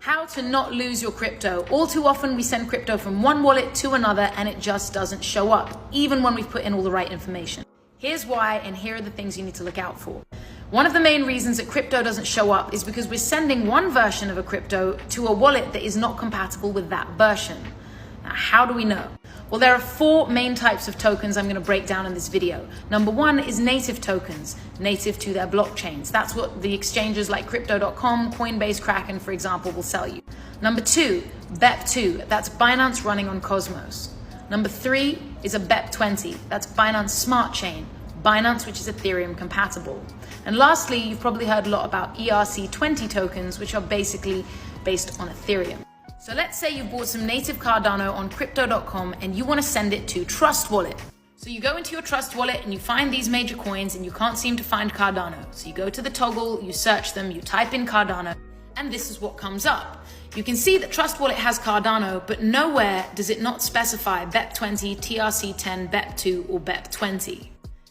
How to not lose your crypto. All too often we send crypto from one wallet to another and it just doesn't show up, even when we've put in all the right information. Here's why, and here are the things you need to look out for. One of the main reasons that crypto doesn't show up is because we're sending one version of a crypto to a wallet that is not compatible with that version. Now, how do we know? Well, there are 4 main types of tokens I'm going to break down in this video. Number 1 is native tokens, native to their blockchains. That's what the exchanges like Crypto.com, Coinbase, Kraken, for example, will sell you. Number 2, BEP2, that's Binance running on Cosmos. Number 3 is a BEP20, that's Binance Smart Chain, Binance, which is Ethereum compatible. And lastly, you've probably heard a lot about ERC20 tokens, which are basically based on Ethereum. So let's say you bought some native Cardano on Crypto.com and you want to send it to Trust Wallet. So you go into your Trust Wallet and you find these major coins and you can't seem to find Cardano. So you go to the toggle, you search them, you type in Cardano, and this is what comes up. You can see that Trust Wallet has Cardano, but nowhere does it not specify BEP20, TRC10, BEP2, or BEP20.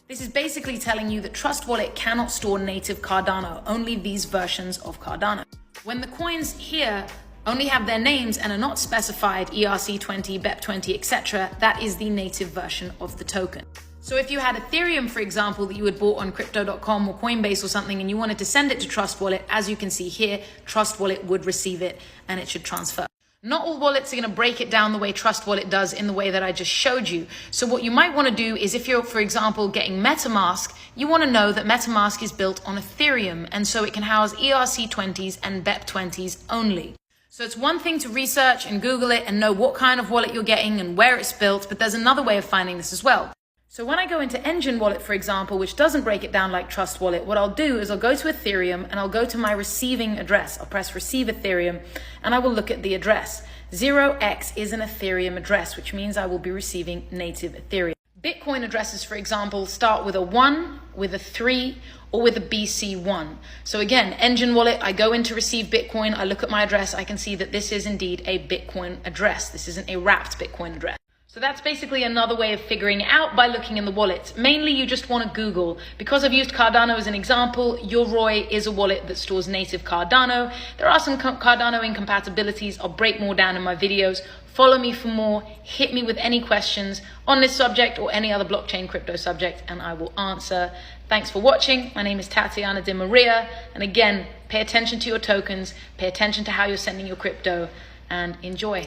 This is basically telling you that Trust Wallet cannot store native Cardano, only these versions of Cardano. When the coins here only have their names and are not specified ERC20, BEP20, etc., that is the native version of the token. So if you had Ethereum, for example, that you had bought on Crypto.com or Coinbase or something and you wanted to send it to Trust Wallet, as you can see here, Trust Wallet would receive it and it should transfer. Not all wallets are going to break it down the way Trust Wallet does in the way that I just showed you. So what you might want to do is if you're, for example, getting MetaMask, you want to know that MetaMask is built on Ethereum and so it can house ERC20s and BEP20s only. So it's one thing to research and Google it and know what kind of wallet you're getting and where it's built, but there's another way of finding this as well. So when I go into Enjin Wallet, for example, which doesn't break it down like Trust Wallet, what I'll do is I'll go to Ethereum and I'll go to my receiving address. I'll press Receive Ethereum and I will look at the address. 0x is an Ethereum address, which means I will be receiving native Ethereum. Bitcoin addresses, for example, start with a 1, with a 3, or with a BC1. So again, Enjin Wallet, I go in to receive Bitcoin, I look at my address, I can see that this is indeed a Bitcoin address. This isn't a wrapped Bitcoin address. So that's basically another way of figuring it out by looking in the wallet. Mainly you just want to Google. Because I've used Cardano as an example, Yoroi is a wallet that stores native Cardano. There are some Cardano incompatibilities. I'll break more down in my videos. Follow me for more. Hit me with any questions on this subject or any other blockchain crypto subject and I will answer. Thanks for watching. My name is Tatiana De Maria. And again, pay attention to your tokens, pay attention to how you're sending your crypto and enjoy.